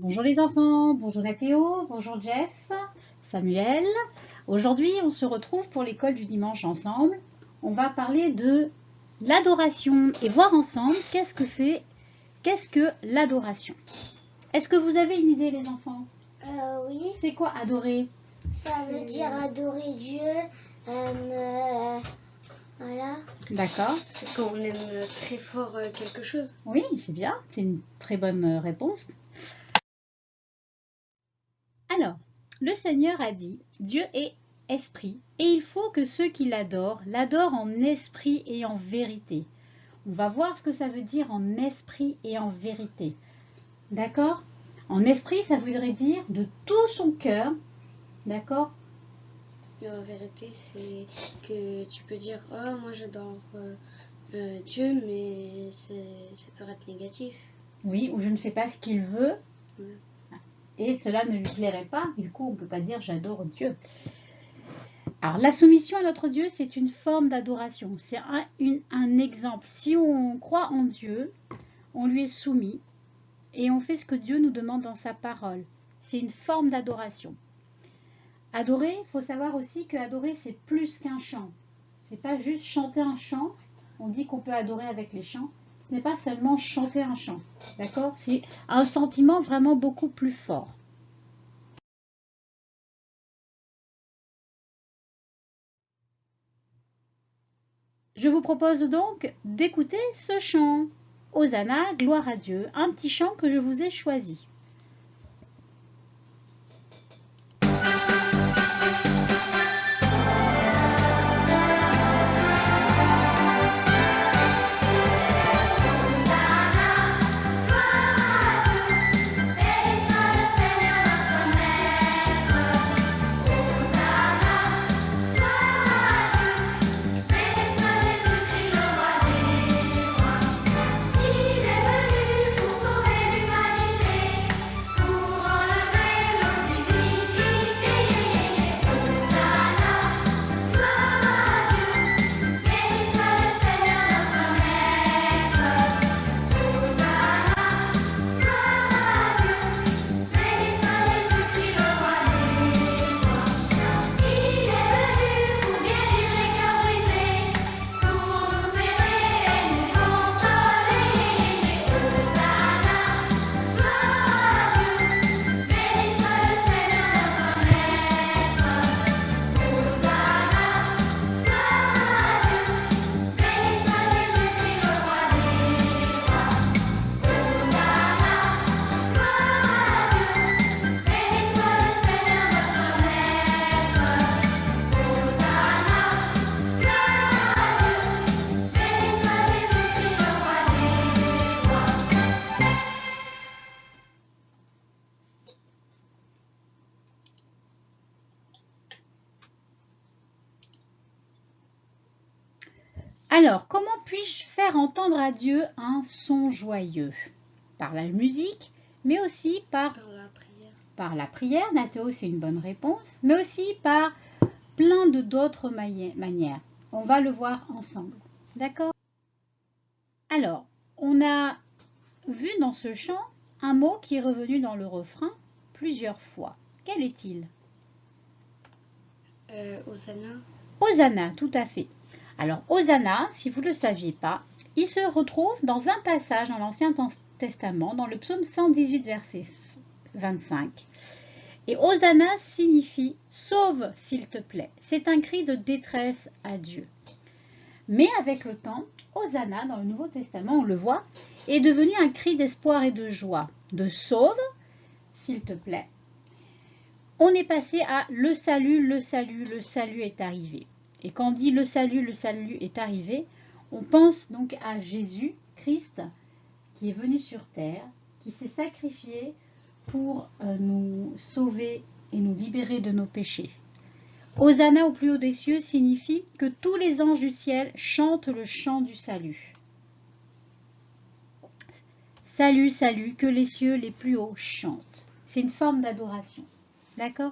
Bonjour les enfants, bonjour Nathéo, bonjour Jeff, Samuel. Aujourd'hui, on se retrouve pour l'école du dimanche ensemble. On va parler de l'adoration et voir ensemble qu'est-ce que l'adoration. Est-ce que vous avez une idée les enfants? Oui. C'est quoi adorer? Ça veut dire adorer Dieu. Voilà. D'accord. C'est quand on aime très fort quelque chose. Oui, c'est bien, c'est une très bonne réponse. Alors, le Seigneur a dit, Dieu est esprit, et il faut que ceux qui l'adorent en esprit et en vérité. On va voir ce que ça veut dire en esprit et en vérité. D'accord? En esprit, ça voudrait dire de tout son cœur. D'accord? Et en vérité, c'est que tu peux dire « Oh, moi j'adore Dieu, mais ça peut être négatif. » Oui, ou je ne fais pas ce qu'il veut. Ouais. Et cela ne lui plairait pas. Du coup, on ne peut pas dire j'adore Dieu. Alors, la soumission à notre Dieu, c'est une forme d'adoration. C'est un exemple. Si on croit en Dieu, on lui est soumis et on fait ce que Dieu nous demande dans sa parole. C'est une forme d'adoration. Adorer, il faut savoir aussi que adorer, c'est plus qu'un chant. C'est pas juste chanter un chant. On dit qu'on peut adorer avec les chants. Ce n'est pas seulement chanter un chant. D'accord? C'est un sentiment vraiment beaucoup plus fort. Je vous propose donc d'écouter ce chant. Hosanna, gloire à Dieu, un petit chant que je vous ai choisi. Alors, comment puis-je faire entendre à Dieu un son joyeux? Par la musique, mais aussi Par la prière. Par la prière, Nathéo, c'est une bonne réponse, mais aussi par plein d'autres manières. On va le voir ensemble. D'accord? Alors, on a vu dans ce chant un mot qui est revenu dans le refrain plusieurs fois. Quel est-il? Hosanna. Hosanna, tout à fait. Alors, Hosanna, si vous ne le saviez pas, il se retrouve dans un passage dans l'Ancien Testament, dans le psaume 118, verset 25. Et Hosanna signifie « Sauve, s'il te plaît ». C'est un cri de détresse à Dieu. Mais avec le temps, Hosanna, dans le Nouveau Testament, on le voit, est devenu un cri d'espoir et de joie, de « Sauve, s'il te plaît ». On est passé à « Le salut, le salut, le salut est arrivé ». Et quand on dit « le salut est arrivé », on pense donc à Jésus, Christ, qui est venu sur terre, qui s'est sacrifié pour nous sauver et nous libérer de nos péchés. Hosanna au plus haut des cieux signifie que tous les anges du ciel chantent le chant du salut. Salut, salut, que les cieux les plus hauts chantent. C'est une forme d'adoration. D'accord ?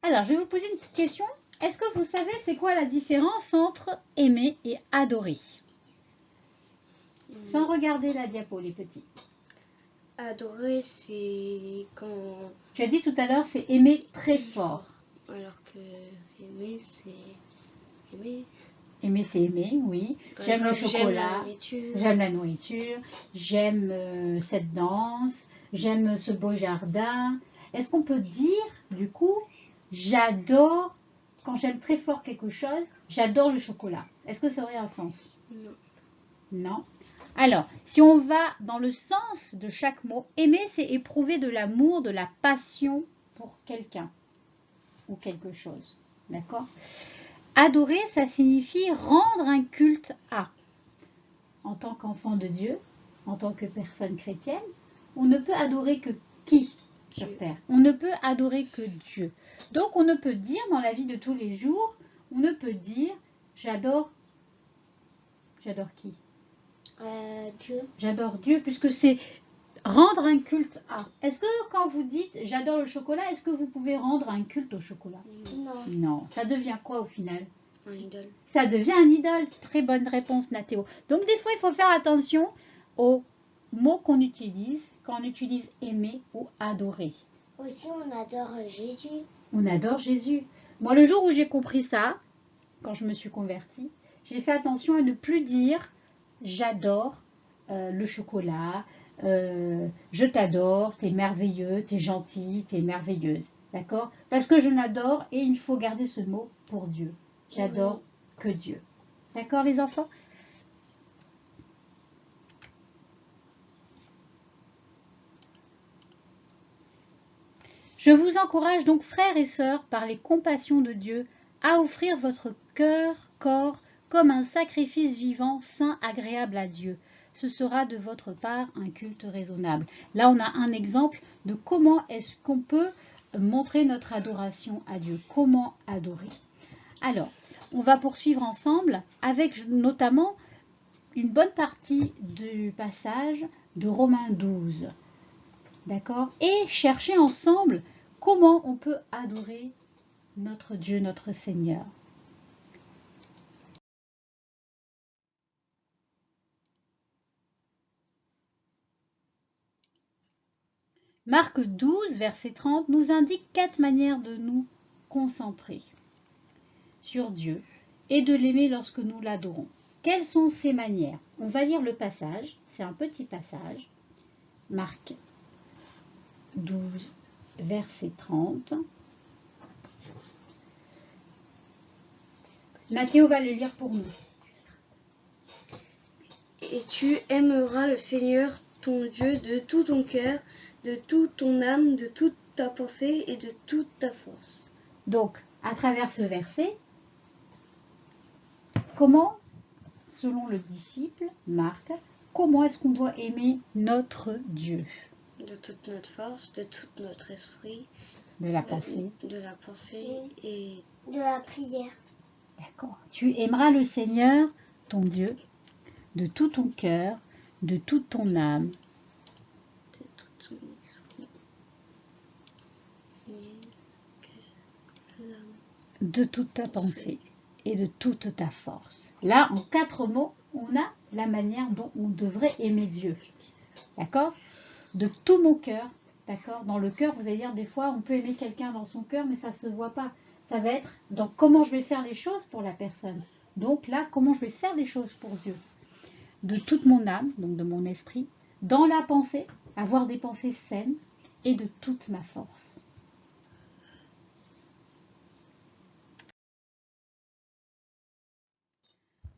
Alors, je vais vous poser une petite question. Est-ce que vous savez c'est quoi la différence entre aimer et adorer? Sans regarder la diapo, les petits. Adorer, c'est quand... Tu as dit tout à l'heure, c'est aimer très fort. Alors que aimer, c'est aimer. Aimer, c'est aimer, oui. Par J'aime le exemple, chocolat, j'aime j'aime la la nourriture. nourriture, j'aime cette danse, j'aime ce beau jardin. Est-ce qu'on peut dire, du coup, j'adore, quand j'aime très fort quelque chose, j'adore le chocolat? Est-ce que ça aurait un sens? Non. Non. Alors, si on va dans le sens de chaque mot, aimer, c'est éprouver de l'amour, de la passion pour quelqu'un ou quelque chose. D'accord? Adorer, ça signifie rendre un culte à. En tant qu'enfant de Dieu, en tant que personne chrétienne, on ne peut adorer que qui sur Dieu. terre? On ne peut adorer que Dieu. Donc, on ne peut dire dans la vie de tous les jours, on ne peut dire j'adore. J'adore qui? Dieu. J'adore Dieu, puisque c'est rendre un culte à. Est-ce que quand vous dites j'adore le chocolat, est-ce que vous pouvez rendre un culte au chocolat? Non. Non. Ça devient quoi au final? Un idole. Ça devient un idole. Très bonne réponse, Nathéo. Donc des fois, il faut faire attention aux mots qu'on utilise quand on utilise aimer ou adorer. Aussi, on adore Jésus. On adore Jésus. Moi, le jour où j'ai compris ça, quand je me suis convertie, j'ai fait attention à ne plus dire j'adore le chocolat, je t'adore, t'es merveilleux, t'es gentil, t'es merveilleuse. D'accord? Parce que je l'adore et il faut garder ce mot pour Dieu. J'adore que Dieu. D'accord, les enfants? Je vous encourage donc, frères et sœurs, par les compassions de Dieu, à offrir votre cœur, corps, comme un sacrifice vivant, saint, agréable à Dieu. Ce sera de votre part un culte raisonnable. Là, on a un exemple de comment est-ce qu'on peut montrer notre adoration à Dieu. Comment adorer? Alors, on va poursuivre ensemble avec notamment une bonne partie du passage de Romains 12. D'accord? Et chercher ensemble comment on peut adorer notre Dieu, notre Seigneur. Marc 12, verset 30, nous indique 4 manières de nous concentrer sur Dieu et de l'aimer lorsque nous l'adorons. Quelles sont ces manières? On va lire le passage, c'est un petit passage. Marc 12, verset 30. Mathéo va le lire pour nous. Et tu aimeras le Seigneur ton Dieu de tout ton cœur, de toute ton âme, de toute ta pensée et de toute ta force. Donc, à travers ce verset, comment, selon le disciple Marc, comment est-ce qu'on doit aimer notre Dieu? De toute notre force, de tout notre esprit, De la pensée. de la pensée et De la prière. D'accord. Tu aimeras le Seigneur, ton Dieu, de tout ton cœur, de toute ton âme, de tout ton esprit. de toute ta pensée et de toute ta force. Là, en 4 mots, on a la manière dont on devrait aimer Dieu. D'accord? De tout mon cœur. D'accord? Dans le cœur, vous allez dire, des fois, on peut aimer quelqu'un dans son cœur, mais ça ne se voit pas. Ça va être dans comment je vais faire les choses pour la personne. Donc là, comment je vais faire les choses pour Dieu. De toute mon âme, donc de mon esprit, dans la pensée, avoir des pensées saines et de toute ma force.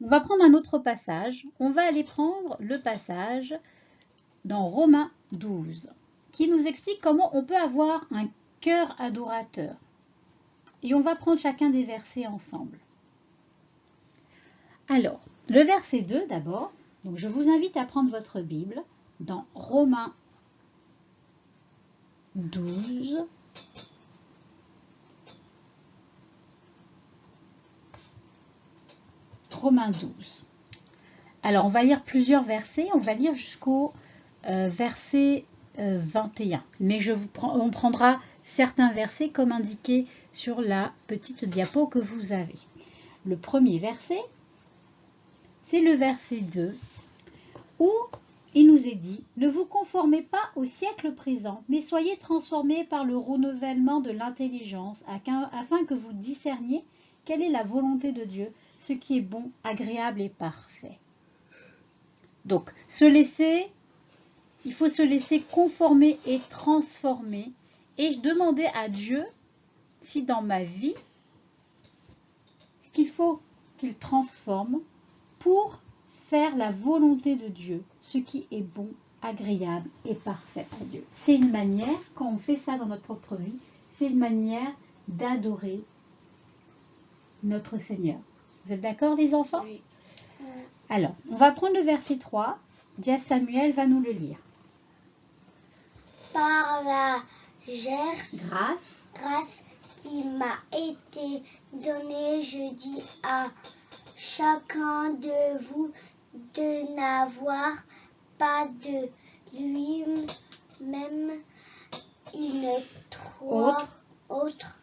On va prendre un autre passage. On va aller prendre le passage dans Romains 12, qui nous explique comment on peut avoir un cœur adorateur. Et on va prendre chacun des versets ensemble. Alors, le verset 2 d'abord. Donc, je vous invite à prendre votre Bible dans Romains 12. Romains 12. Alors, on va lire plusieurs versets. On va lire jusqu'au verset 21. Mais on prendra certains versets comme indiqué sur la petite diapo que vous avez. Le premier verset, c'est le verset 2, où il nous est dit « Ne vous conformez pas au siècle présent, mais soyez transformés par le renouvellement de l'intelligence, afin que vous discerniez quelle est la volonté de Dieu, ce qui est bon, agréable et parfait. » Donc, il faut se laisser conformer et transformer et demander à Dieu si dans ma vie, ce qu'il faut qu'il transforme pour faire la volonté de Dieu, ce qui est bon, agréable et parfait à Dieu. C'est une manière, quand on fait ça dans notre propre vie, c'est une manière d'adorer notre Seigneur. Vous êtes d'accord les enfants? Oui. Alors, on va prendre le verset 3. Jeff Samuel va nous le lire. Par la grâce qui m'a été donnée, je dis à chacun de vous de n'avoir pas de lui-même une autre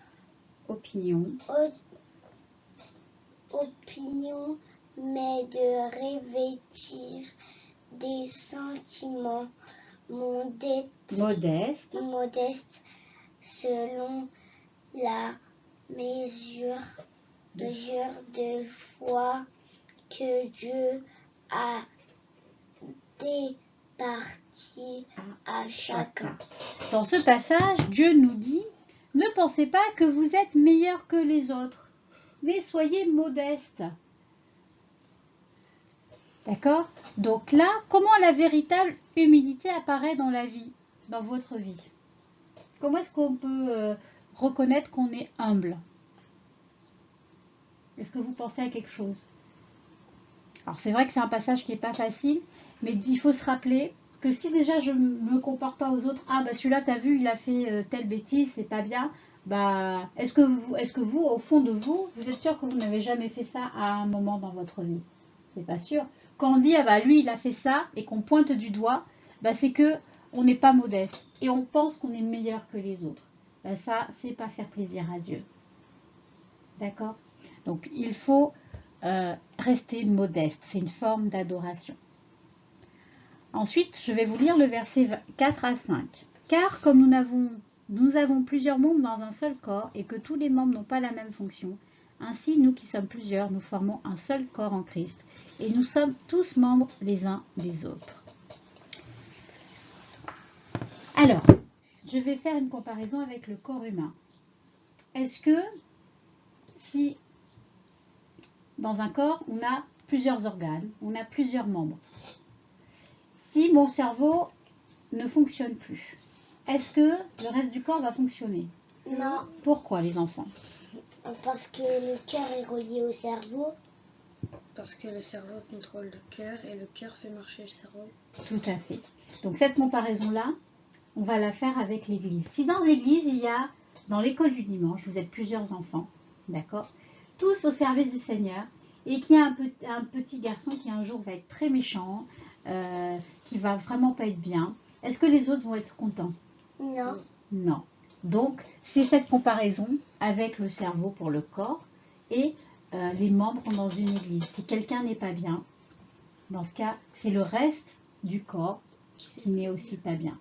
opinion, mais de revêtir des sentiments modestes selon la mesure de foi que Dieu a départie à chacun. Dans ce passage, Dieu nous dit « Ne pensez pas que vous êtes meilleurs que les autres, mais soyez modestes. » D'accord? Donc là, comment la véritable humilité apparaît dans la vie, dans votre vie? Comment est-ce qu'on peut reconnaître qu'on est humble? Est-ce que vous pensez à quelque chose? Alors c'est vrai que c'est un passage qui n'est pas facile, mais il faut se rappeler que si déjà je ne me compare pas aux autres, ah bah celui-là t'as vu, il a fait telle bêtise, c'est pas bien, bah est-ce que vous, au fond de vous, vous êtes sûr que vous n'avez jamais fait ça à un moment dans votre vie? C'est pas sûr. Quand on dit ah bah lui il a fait ça et qu'on pointe du doigt, bah c'est que on n'est pas modeste et on pense qu'on est meilleur que les autres. Bah ça c'est pas faire plaisir à Dieu. D'accord? Donc il faut rester modeste, c'est une forme d'adoration. Ensuite, je vais vous lire le verset 4 à 5. Car comme nous avons plusieurs membres dans un seul corps et que tous les membres n'ont pas la même fonction, ainsi nous qui sommes plusieurs, nous formons un seul corps en Christ et nous sommes tous membres les uns des autres. Alors, je vais faire une comparaison avec le corps humain. Est-ce que si dans un corps, on a plusieurs organes, on a plusieurs membres. Si mon cerveau ne fonctionne plus, est-ce que le reste du corps va fonctionner? Non. Pourquoi les enfants? Parce que le cœur est relié au cerveau. Parce que le cerveau contrôle le cœur et le cœur fait marcher le cerveau. Tout à fait. Donc cette comparaison-là, on va la faire avec l'église. Si dans l'église, il y a, dans l'école du dimanche, vous êtes plusieurs enfants, d'accord, tous au service du Seigneur, et qu'il y a un petit garçon qui un jour va être très méchant, qui va vraiment pas être bien, est-ce que les autres vont être contents? Non. Non. Donc, c'est cette comparaison avec le cerveau pour le corps et les membres dans une église. Si quelqu'un n'est pas bien, dans ce cas, c'est le reste du corps qui n'est aussi pas bien.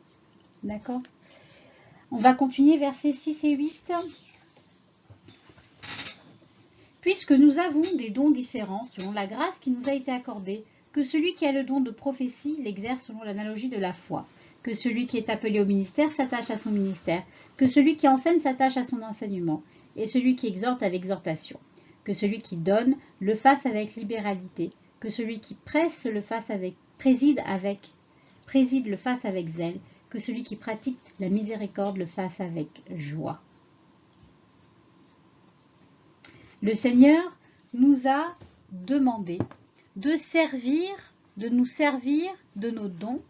D'accord? On va continuer versets 6 et 8. Puisque nous avons des dons différents selon la grâce qui nous a été accordée, que celui qui a le don de prophétie l'exerce selon l'analogie de la foi, que celui qui est appelé au ministère s'attache à son ministère, que celui qui enseigne s'attache à son enseignement, et celui qui exhorte à l'exhortation, que celui qui donne le fasse avec libéralité, que celui qui presse le fasse préside le fasse avec zèle, que celui qui pratique la miséricorde le fasse avec joie. Le Seigneur nous a demandé de nous servir de nos dons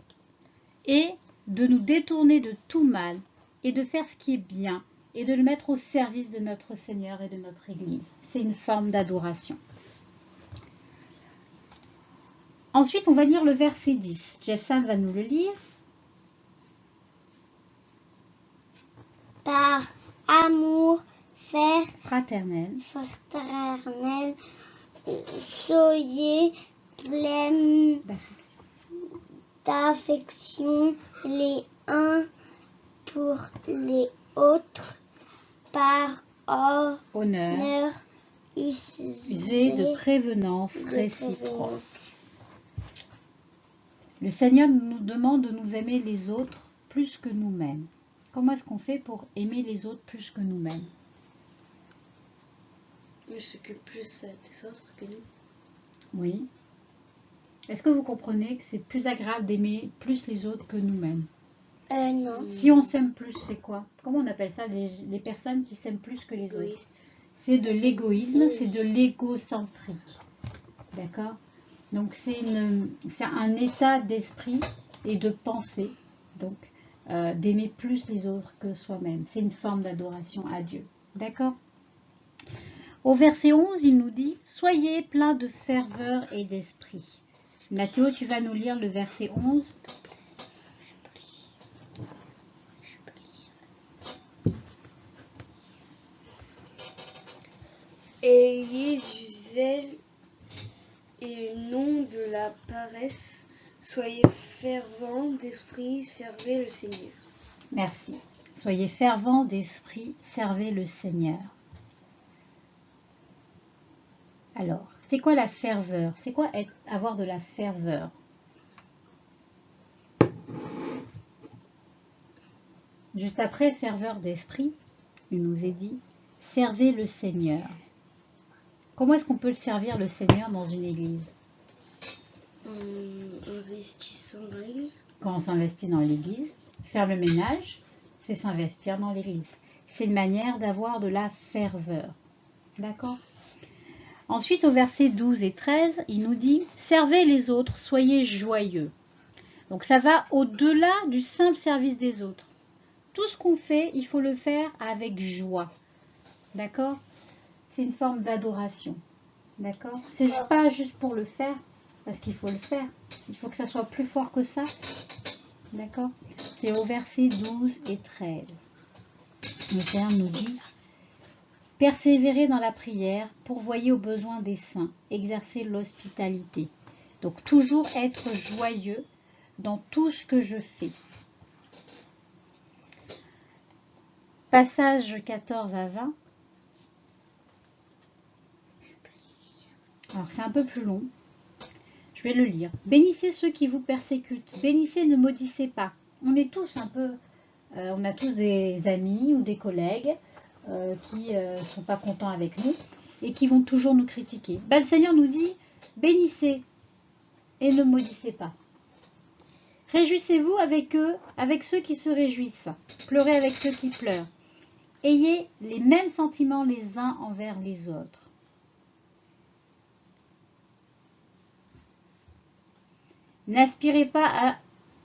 et de nous détourner de tout mal et de faire ce qui est bien et de le mettre au service de notre Seigneur et de notre Église. C'est une forme d'adoration. Ensuite, on va lire le verset 10. Jeff Sam va nous le lire. par amour fraternel, fraternel, soyez pleins d'affection les uns pour les autres, par honneur, usé de prévenance réciproque. Le Seigneur nous demande de nous aimer les autres plus que nous-mêmes. Comment est-ce qu'on fait pour aimer les autres plus que nous-mêmes? Il s'occupe plus des autres que nous. Oui. Est-ce que vous comprenez que c'est plus agréable d'aimer plus les autres que nous-mêmes? Non. Si on s'aime plus, c'est quoi? Comment on appelle ça, les personnes qui s'aiment plus que les autres? C'est de l'égoïsme, c'est de l'égocentrique. D'accord? Donc c'est un état d'esprit et de pensée, donc d'aimer plus les autres que soi-même. C'est une forme d'adoration à Dieu. D'accord? Au verset 11, il nous dit « Soyez pleins de ferveur et d'esprit ». Mathéo, tu vas nous lire le verset 11. Ayez du zèle et non de la paresse, soyez fervents d'esprit, servez le Seigneur. Merci. Soyez fervents d'esprit, servez le Seigneur. Alors, c'est quoi la ferveur? C'est quoi avoir de la ferveur? Juste après ferveur d'esprit, il nous est dit « Servez le Seigneur ». Comment est-ce qu'on peut servir le Seigneur dans une église? En investissant dans l'église. Quand on s'investit dans l'église, faire le ménage, c'est s'investir dans l'église. C'est une manière d'avoir de la ferveur. D'accord? Ensuite, au verset 12 et 13, il nous dit « Servez les autres, soyez joyeux ». Donc ça va au-delà du simple service des autres. Tout ce qu'on fait, il faut le faire avec joie. D'accord? C'est une forme d'adoration. D'accord? C'est pas juste pour le faire, parce qu'il faut le faire. Il faut que ça soit plus fort que ça. D'accord? C'est au verset 12 et 13. Le Seigneur nous dit « Persévérez dans la prière, pourvoyez aux besoins des saints, exercez l'hospitalité. » Donc toujours être joyeux dans tout ce que je fais. Passage 14 à 20. Alors c'est un peu plus long. Je vais le lire. Bénissez ceux qui vous persécutent. Bénissez, ne maudissez pas. On est tous un peu... on a tous des amis ou des collègues qui ne sont pas contents avec nous et qui vont toujours nous critiquer. Ben, le Seigneur nous dit, bénissez et ne maudissez pas. Réjouissez-vous avec eux, avec ceux qui se réjouissent. Pleurez avec ceux qui pleurent. Ayez les mêmes sentiments les uns envers les autres. N'aspirez pas à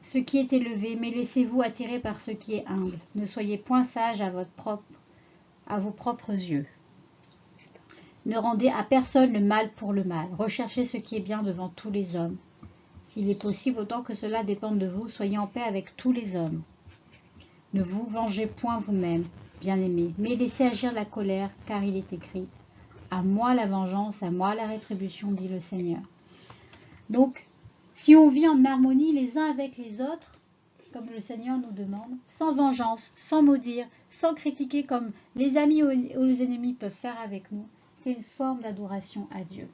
ce qui est élevé, mais laissez-vous attirer par ce qui est humble. Ne soyez point sages à vos propres yeux. Ne rendez à personne le mal pour le mal. Recherchez ce qui est bien devant tous les hommes. S'il est possible, autant que cela dépende de vous, soyez en paix avec tous les hommes. Ne vous vengez point vous-même, bien-aimés, mais laissez agir la colère, car il est écrit « À moi la vengeance, à moi la rétribution, dit le Seigneur. » Donc, si on vit en harmonie les uns avec les autres, comme le Seigneur nous demande, sans vengeance, sans maudire, sans critiquer comme les amis ou les ennemis peuvent faire avec nous, c'est une forme d'adoration à Dieu.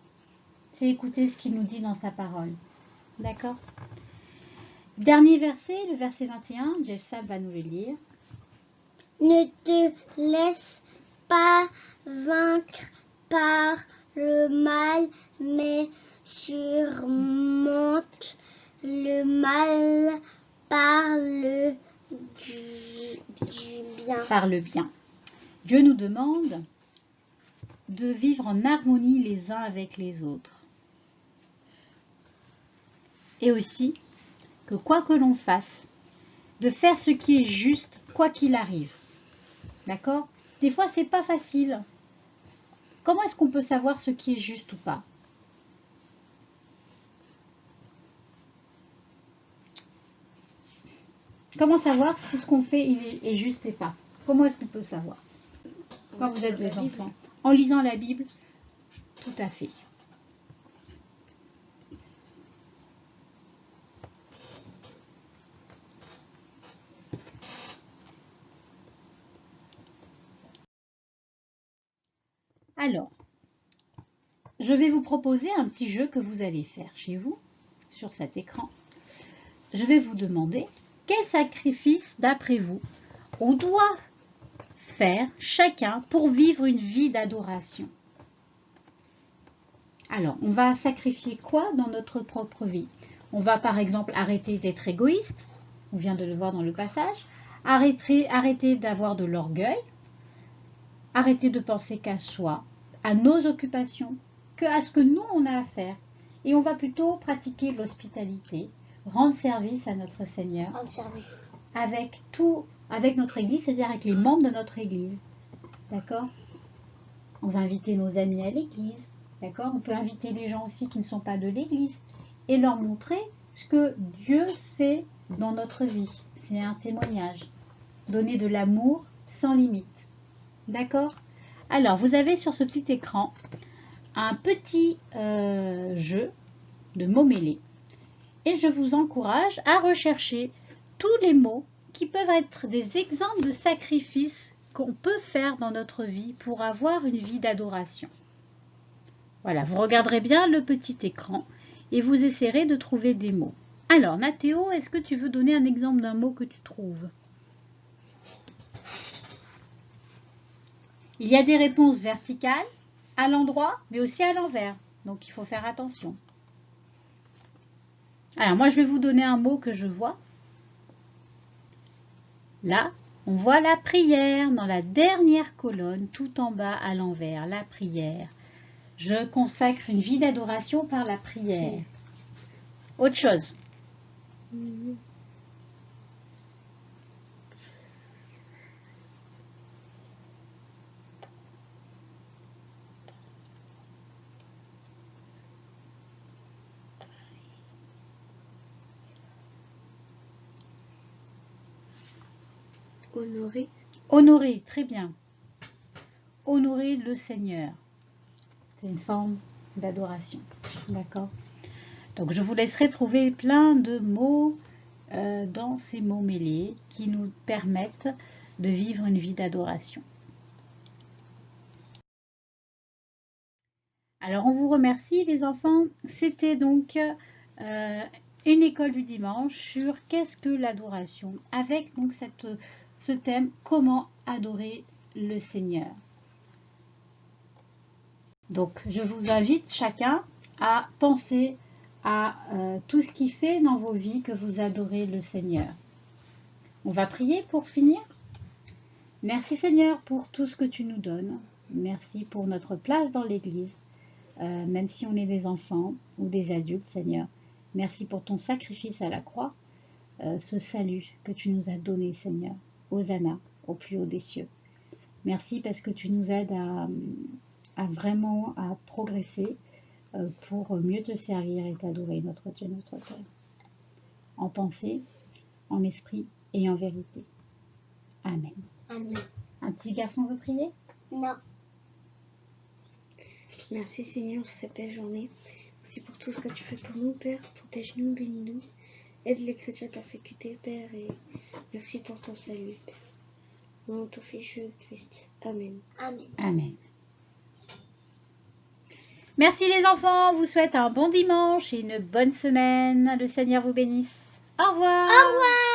C'est écouter ce qu'il nous dit dans sa parole. D'accord? Dernier verset, le verset 21, Jeff Sam va nous le lire. Ne te laisse pas vaincre par le mal, mais surmonte le mal par le bien. Par le bien. Dieu nous demande de vivre en harmonie les uns avec les autres. Et aussi que quoi que l'on fasse, de faire ce qui est juste, quoi qu'il arrive. D'accord? Des fois, c'est pas facile. Comment est-ce qu'on peut savoir ce qui est juste ou pas? Comment savoir si ce qu'on fait est juste et pas? Comment est-ce qu'on peut savoir quand vous êtes des enfants? En lisant la Bible, tout à fait. Alors, je vais vous proposer un petit jeu que vous allez faire chez vous, sur cet écran. Je vais vous demander quel sacrifice, d'après vous, on doit faire chacun pour vivre une vie d'adoration. Alors, on va sacrifier quoi dans notre propre vie? On va par exemple arrêter d'être égoïste, on vient de le voir dans le passage, arrêter d'avoir de l'orgueil, arrêter de penser qu'à soi, à nos occupations, que à ce que nous on a à faire. Et on va plutôt pratiquer l'hospitalité, rendre service à notre Seigneur. Rendre service. Avec notre Église, c'est-à-dire avec les membres de notre Église. D'accord? On va inviter nos amis à l'Église. D'accord? On peut inviter les gens aussi qui ne sont pas de l'Église et leur montrer ce que Dieu fait dans notre vie. C'est un témoignage. Donner de l'amour sans limite. D'accord? Alors, vous avez sur ce petit écran un petit jeu de mots mêlés. Et je vous encourage à rechercher tous les mots qui peuvent être des exemples de sacrifices qu'on peut faire dans notre vie pour avoir une vie d'adoration. Voilà, vous regarderez bien le petit écran et vous essaierez de trouver des mots. Alors, Nathéo, est-ce que tu veux donner un exemple d'un mot que tu trouves? Il y a des réponses verticales, à l'endroit, mais aussi à l'envers. Donc, il faut faire attention. Alors, moi, je vais vous donner un mot que je vois. Là, on voit la prière dans la dernière colonne, tout en bas à l'envers, la prière. Je consacre une vie d'adoration par la prière. Autre chose. Honorer. Honorer, très bien. Honorer le Seigneur. C'est une forme d'adoration. D'accord? Donc, je vous laisserai trouver plein de mots dans ces mots mêlés qui nous permettent de vivre une vie d'adoration. Alors, on vous remercie les enfants. C'était donc une école du dimanche sur qu'est-ce que l'adoration, avec donc ce thème, comment adorer le Seigneur. Donc, je vous invite chacun à penser à tout ce qui fait dans vos vies que vous adorez le Seigneur. On va prier pour finir. Merci Seigneur pour tout ce que tu nous donnes. Merci pour notre place dans l'Église, même si on est des enfants ou des adultes, Seigneur. Merci pour ton sacrifice à la croix, ce salut que tu nous as donné, Seigneur. Hosanna, au plus haut des cieux. Merci parce que tu nous aides à vraiment progresser pour mieux te servir et t'adorer, notre Dieu, notre Père. En pensée, en esprit et en vérité. Amen. Amen. Un petit garçon veut prier? Non. Merci Seigneur pour cette belle journée. Merci pour tout ce que tu fais pour nous, Père. Protège-nous, bénis-nous. Aide les chrétiens persécutés, Père. Et merci pour ton salut, Père. Au nom de ton Fils Jésus-Christ. Amen. Amen. Amen. Merci les enfants, on vous souhaite un bon dimanche et une bonne semaine. Le Seigneur vous bénisse. Au revoir. Au revoir.